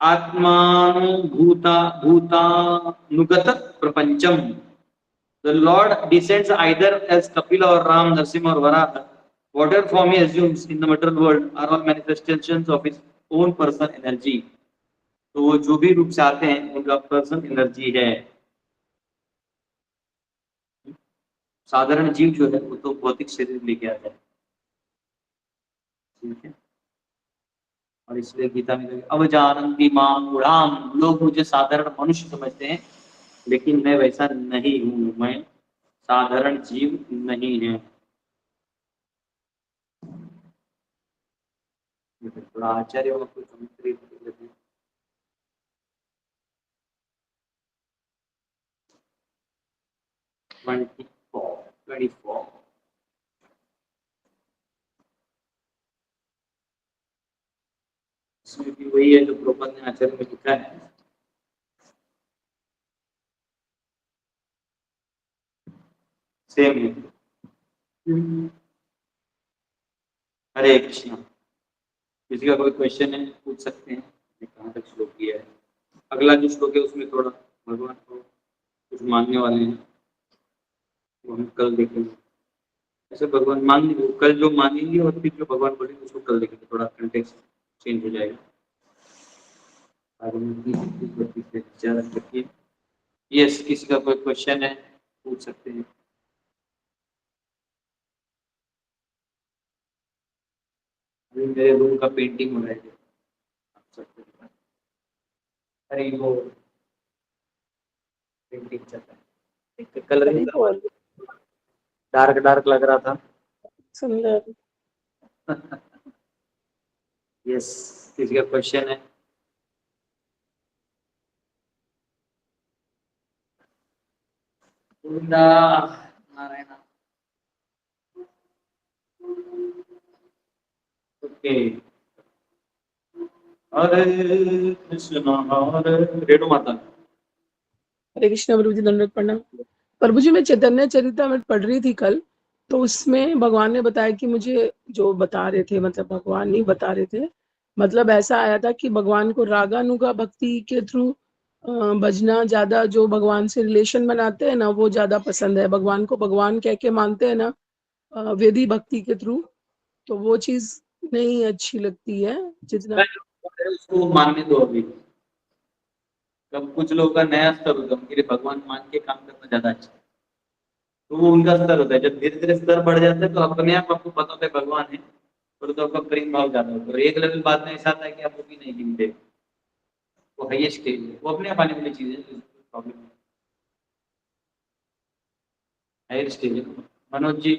आत्मानुभूता भूतानुगत प्रपंचम। The Lord descends either as Kapila or Ram, Narasimha or Varaha. Whatever form he assumes in the material world are all manifestations of his own personal energy. तो वो जो भी रूप से आते हैं उनका पर्सनल एनर्जी है। साधारण जीव जो है वो तो भौतिक शरीर लेके आता है। ठीक है, और इसलिए गीता में अवजानन्ति मां मूढ़ाम, लोग मुझे साधारण मनुष्य समझते हैं, लेकिन मैं वैसा नहीं हूँ, मैं साधारण जीव नहीं है। थोड़ा आचार्य आपको कमेंट्री देते हैं। इसमें भी वही है जो प्रबंध ने आचार्य में लिखा है। सेम है। हरे कृष्णा। किसी का कोई क्वेश्चन है पूछ सकते हैं, कहाँ तक श्लोक किया है। अगला जो श्लोक है उसमें थोड़ा भगवान को कुछ मांगने वाले हैं, वो हम कल देखेंगे। ऐसे भगवान मांगेंगे, कल जो मांगेंगे और फिर जो भगवान बोलेंगे उसको कल देखेंगे, थोड़ा कंटेक्स्ट चेंज हो जाएगा। यस, किसी का कोई क्वेश्चन है पूछ सकते हैं। अभी मेरे रूम का पेंटिंग हो रहा है। अरे वो पेंटिंग चल रहा है, कलरिंग तभी बोल डार्क डार्क लग रहा था। सुंदर। यस, किसी का क्वेश्चन है? गोविंदा नारायण। ओके, हरे कृष्णा हरे, रेणु माता। हरे कृष्ण प्रभु जी, दंडवत प्रणाम। प्रभु जी, मैं चैतन्य चरितामृत पढ़ रही थी कल, तो उसमें भगवान ने बताया कि मुझे जो बता रहे थे, मतलब भगवान नहीं बता रहे थे, मतलब ऐसा आया था कि भगवान को रागानुगा भक्ति के थ्रू भजना ज्यादा, जो भगवान से रिलेशन बनाते हैं ना, वो ज्यादा पसंद है। भगवान को भगवान कह के मानते हैं ना, वेदी भक्ति के थ्रू, तो वो चीज नहीं अच्छी लगती है जितना। उसको मानने दो अभी। कब कुछ लोगों का नया स्तर होता है, उनके लिए भगवान मान के काम करना ज्यादा अच्छा है। तो वो उनका स्तर होता है। जब धीरे धीरे स्तर बढ़ जाता है तो अपने आप आपको पता होता है भगवान है, और तो आपका प्रेम भाव ज्यादा होता है। और एक लेवल बाद में ऐसा आता है कि आप वो भी नहीं गिनते, वो हाईएस्ट स्टेज है, वो अपने आप आने वाली चीज है। प्रॉब्लम हायर स्टेज है। मनोज जी।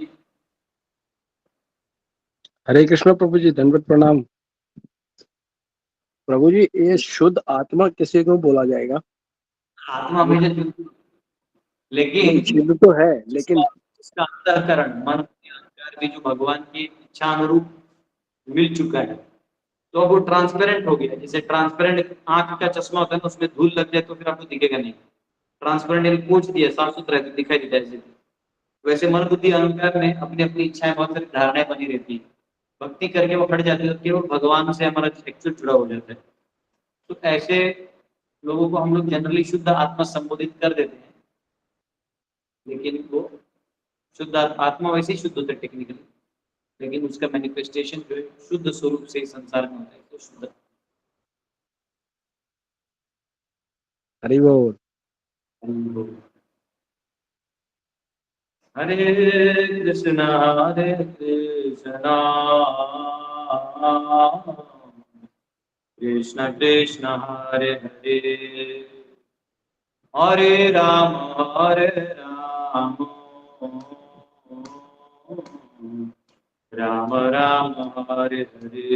हरे कृष्ण प्रभु जी, दंडवत प्रणाम। प्रभु जी, ये शुद्ध आत्मा किसी को बोला जाएगा? आत्मा भेजे बिल्कुल, लेकिन नहीं, शुद्ध तो है, लेकिन इसका अंतःकरण, मन के अहंकार भी जो भगवान की इच्छा अनुरूप मिल चुका है, तो अब वो ट्रांसपेरेंट हो गया। जैसे ट्रांसपेरेंट आंख का चश्मा होता है ना, उसमें धूल लग जाए तो फिर आपको दिखेगा नहीं। ट्रांसपेरेंट पूछ दिया, साफ सुथरा है तो दिखाई देता है ऐसे। वैसे मन बुद्धि अहंकार में अपनी अपनी इच्छाएं, बहुत सारी धारणाएं बनी रहती है। भक्ति करके वो हट जाती है, तो केवल भगवान से हमारा एक्चुअल जुड़ा हो जाता है। तो ऐसे लोगों को हम लोग जनरली शुद्ध आत्मा संबोधित कर देते हैं, लेकिन वो शुद्ध आत्मा वैसे ही शुद्ध होता है टेक्निकली, लेकिन उसका मैनिफेस्टेशन जो है शुद्ध स्वरूप से ही संसार में होता है, तो शुद्ध। हरि बोल। हरे कृष्णा हरे कृष्णा, कृष्ण कृष्ण हरे हरे, हरे राम राम राम हरे हरे,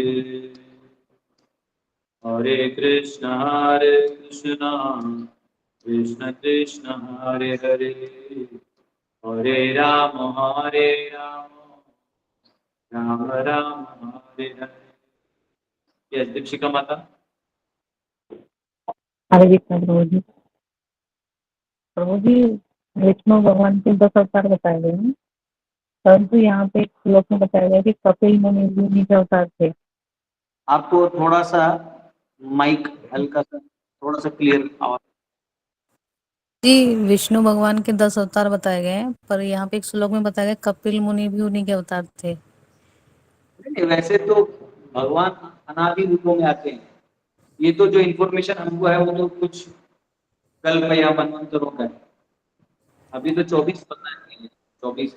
हरे कृष्ण कृष्ण कृष्ण हरे हरे, हरे राम राम राम हरे हरे। यस, दीक्षिका माता। हरे कृष्ण प्रभु जी। प्रभु जी, विष्णु भगवान के 10 अवतार बताए गए हैं, परंतु यहाँ पे एक श्लोक में बताया गया कि कपिल मुनि भी उन्हीं के अवतार थे। आपको थोड़ा सा माइक हल्का सा, थोड़ा सा क्लियर आवाज। जी, विष्णु भगवान के 10 अवतार बताए गए हैं, पर यहाँ पे एक श्लोक में बताया गया कपिल मुनि भी उन्हीं के अवतार थे। नहीं, वैसे तो भगवान अनादि रूपों में आते हैं। ये तो जो इन्फॉर्मेशन हमको है वो तो कुछ कल्प या मनवंतरों का है। अभी तो 24 पता है, 24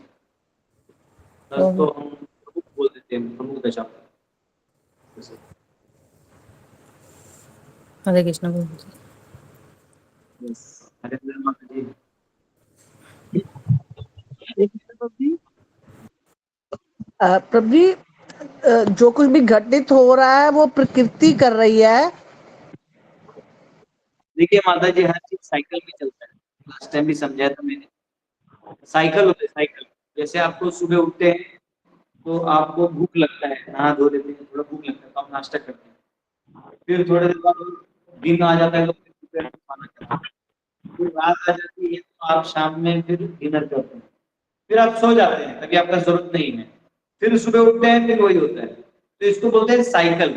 10 तो हम प्रमुख बोल देते हैं, प्रमुख दशा। हरे कृष्ण प्रभु जी। हरे माता जी। प्रभु जी, जो कुछ भी घटित हो रहा है वो प्रकृति कर रही है। देखिए माता जी, हर चीज साइकिल में चलता है। लास्ट टाइम भी समझाया था मैंने, साइकिल होता है साइकिल। जैसे आपको सुबह उठते हैं तो आपको भूख लगता है, नहा धो लेते हैं, थोड़ा भूख लगता है तो आप नाश्ता करते हैं। फिर थोड़ी देर बाद दिन आ जाता है तो फिर दोपहर में खाना खाते हैं। फिर रात आ जाती है तो आप शाम में फिर डिनर करते हैं। फिर आप सो जाते हैं, तभी आपका जरूरत नहीं है। फिर सुबह उठते हैं, फिर वही होता है। तो इसको बोलते हैं साइकिल।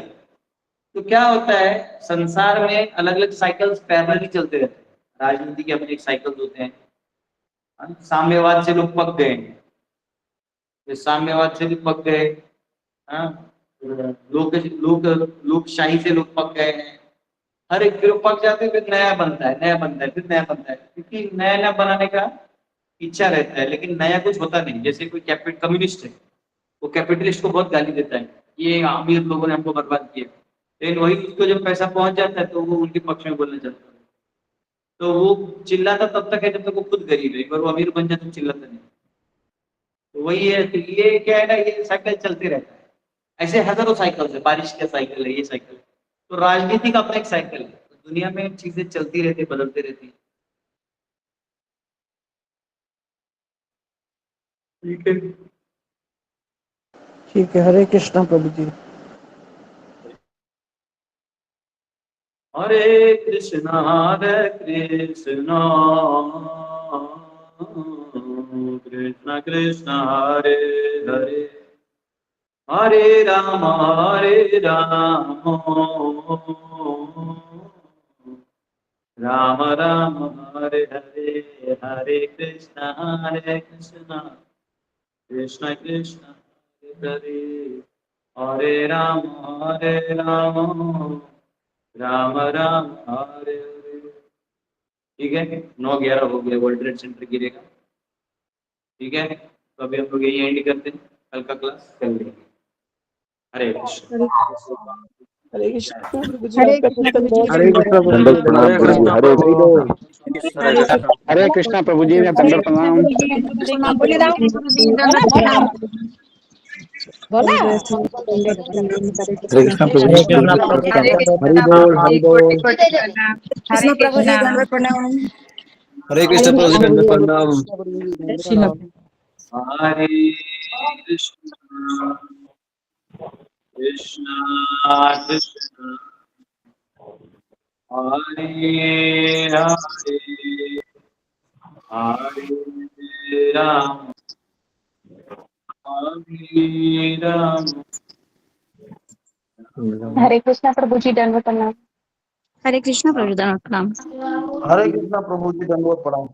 तो क्या होता है, संसार में अलग अलग साइकिल्स पैरेलली चलते रहते हैं। राजनीति के अपने साइकिल्स होते हैं। साम्यवाद से लोग पक गए, साम्यवाद से भी पक गए। हाँ, लोक लोक लोकशाही से लोग पक गए हैं। हर एक फिर पक जाते हैं, फिर नया बनता है, नया बनता है, फिर नया बनता है, क्योंकि नया नया बनाने का इच्छा रहता है, लेकिन नया कुछ होता नहीं। जैसे कोई कम्युनिस्ट है, वो कैपिटलिस्ट को बहुत गाली देता है, ये अमीर लोगों ने हमको बर्बाद किया। लेकिन वही उसको जब पैसा पहुंच जाता है तो वो उनके पक्ष में बोलने चलता है। तो वो चिल्लाता तब तक है जब तक वो खुद गरीब है, एक बार वो अमीर बन जाए तो चिल्लाता नहीं। तो वही है, तो ये क्या है ना, ये साइकिल चलते रहता है। ऐसे हजारों साइकिल है, बारिश का साइकिल है, ये साइकिल। तो राजनीति का अपना एक साइकिल है, तो दुनिया में चीजें चलती रहती है, बदलती रहती है। ठीक है। ठीक है, हरे कृष्णा प्रभु जी। हरे कृष्णा कृष्णा कृष्णा कृष्णा हरे हरे, हरे राम राम राम हरे हरे, हरे कृष्णा कृष्णा कृष्णा हरे हरे, हरे राम राम राम हरे हरे। ठीक है, 9:11 हो गया, वर्ल्ड ट्रेड सेंटर गिरेगा। ठीक है, तो अभी हम लोग यही एंड करते हैं, कल का क्लास कल लेंगे। हरे कृष्ण। हरे कृष्ण प्रभु जी, हरे आपका कृष्ण दिन प्रभु जी, हरे कृष्णा प्रभु जी, दंडवत दंडवत प्रणाम। प्रणाम। हरे हरि बोल। हरे हरे कृष्णा प्रभु जी, हरे दंडवत कृष्ण प्रणाम। गुरु जी, दंडवत प्रणाम। बोले राम गुरु जी, दंडवत प्रणाम। बोला हरे कृष्ण प्रभु हरे जी कृष्ण दंडवत प्रभु जी, प्रणाम। दंडवत हरि प्रणाम। बोल, हरि बोल। कृष्ण प्रभु जी, दंडवत प्रणाम। हरे हरे कृष्ण प्रभु जी कृष्ण दंडवत प्रणाम। हरे कृष्ण कृष्ण कृष्ण हरे हरे, हरे राम हरे राम। हरे कृष्णा प्रभु जी दंडवत प्रणाम। हरे कृष्ण प्रभु जी, दंडवत प्रणाम। हरे कृष्णा प्रभु जी, दंडवत प्रणाम।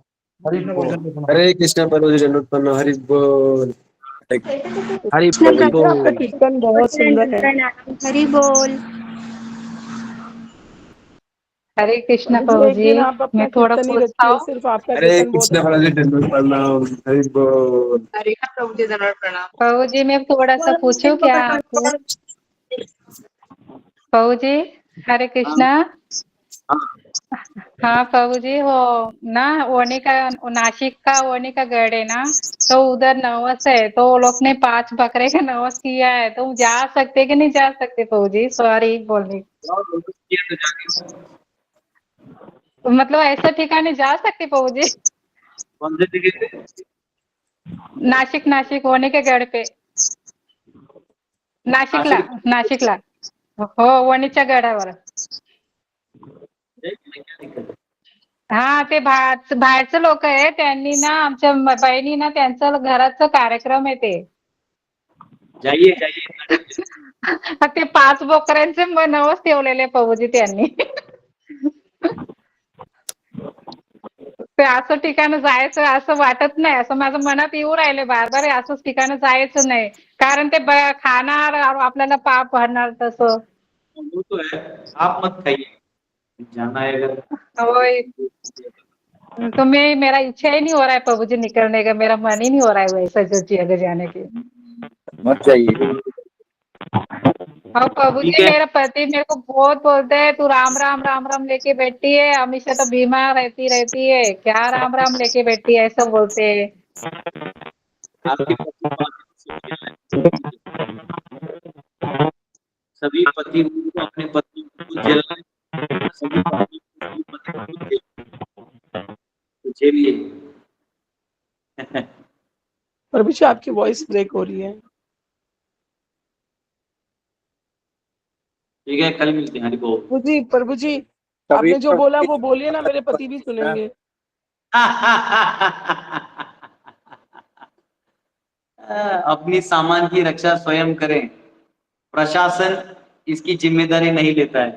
हरि बोल। हरे कृष्ण प्रभु जी दंडवत प्रणाम। हरि बोल। हरि कृष्ण प्रभु तो आपका बोल। कीर्तन बहुत सुंदर है। हरि बोल। हरे कृष्णा प्रभु जी प्रभु एक जी, दिन आप मैं अपना थोड़ा कीर्तन ही पूछता रखिए, हूँ। सिर्फ आपका हरे कीर्तन बहुत कृष्ण अच्छा प्रभु जी है। दंडवत प्रणाम। हरि बोल। हरे प्रभु जी दंडवत प्रणाम। प्रभु जी मैं थोड़ा सा पूछूं क्या आपको? प्रभु जी हरे कृष्णा। हाँ प्रभु जी, वो ना ओने का, नासिक का ओने का गढ़ है ना, तो उधर नवस है, तो वो लोग ने 5 बकरे का नवस किया है, तो जा सकते कि नहीं जा सकते प्रभु जी? सॉरी बोलने, किया तो जाके मतलब ऐसा ठिकाने जा सकते प्रभु जी? कौन से जगह पे? नासिक, नासिक होने के गढ़ पे, नाशिकला, नाशिक नाशिकला हो, वणीच्या गडावर. हा, ते बाहेरचे लोक आहे, त्यांनी ना आमच्या बहिणी ना, त्यांचं घराचं कार्यक्रम आहे ते. जाइए जाइए। ते 5 बोकरांचे नवस ठेवलेले प्रभूजी त्यांनी. ते असं ठिकाण जायचं असं वाटत नाही, असं माझं मनात येऊ राहिले बार बार, असंच ठिकाण जायचं नाही, कारण ते खाणार आपल्याला पाप भरणार तसं. वो तो है, आप मत खाइए, जाना है अगर। होय, तो मेरा इच्छा ही नहीं हो रहा है प्रभु जी निकलने का, मेरा मन ही नहीं हो रहा है वैसा जगह जाने की। मत जाइए। हाँ प्रभु ठीक जी, है। मेरा पति मेरे को बहुत बोलते हैं, तू राम राम राम राम लेके बैठी है, हमेशा तो बीमार रहती है, क्या राम राम लेके बैठी है, ऐसा बोलते हैं। आपके पति बात सोचिए, सभी पति को अपने पत्नी को जलाए, सभी पत्नी को अपने पति को झेलिए। प्रभु जी आपकी वॉइस ब्रेक हो रही है। ठीक है, कल मिलते हैं। हरि बोल। प्रभु जी सभी आपने जो बोला वो बोलिए ना, मेरे पति भी सुनेंगे। अपनी सामान की रक्षा स्वयं करें, प्रशासन इसकी जिम्मेदारी नहीं लेता है।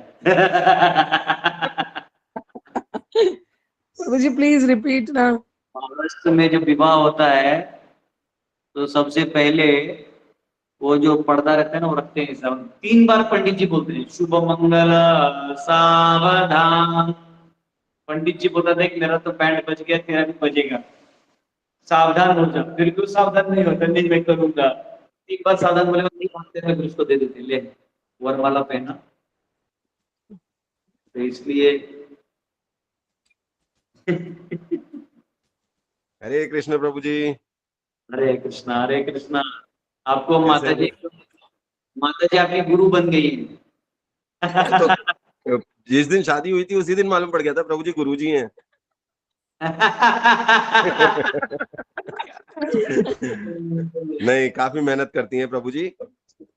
प्रभु जी प्लीज रिपीट ना। महाराष्ट्र में जब विवाह होता है तो सबसे पहले वो जो पर्दा रहता है ना, वो रखते हैं सब, 3 बार पंडित जी बोलते हैं, शुभ मंगल सावधान। पंडित जी बोलता था कि मेरा तो बैंड बज गया, तेरा भी बजेगा, सावधान हो जा। फिर क्यों सावधान नहीं होता? नहीं, मैं करूंगा। एक बार सावधान बोले, नहीं मानते थे, फिर उसको दे देते, ले वरमाला पहना। तो इसलिए हरे कृष्ण प्रभु जी। हरे कृष्णा, हरे कृष्णा। आपको कैसे माता जी आपकी गुरु बन गई है। तो जिस दिन शादी हुई थी उसी दिन मालूम पड़ गया था प्रभु जी गुरु जी हैं। नहीं, काफी मेहनत करती हैं प्रभु जी।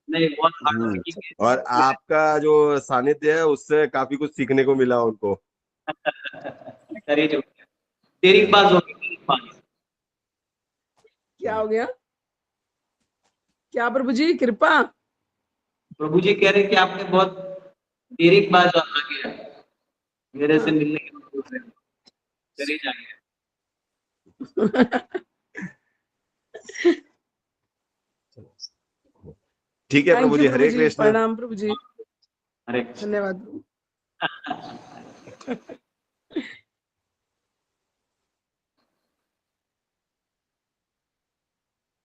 नहीं, बहुत हार्ड वर्किंग है। और आपका जो सानिध्य है उससे काफी कुछ सीखने को मिला उनको। करिए जो तेरी बात होगी, तेरी बात। क्या हो गया? क्या प्रभु जी कृपा? प्रभु जी कह रहे कि आपने बहुत देरी के बाद आ गया मेरे से मिलने के लिए बोल रहे हो। चले जाइए। ठीक है थैंक प्रभु यू जी, प्रभु हरे जी, कृष्ण। प्रणाम प्रभु जी, हरे कृष्ण। धन्यवाद।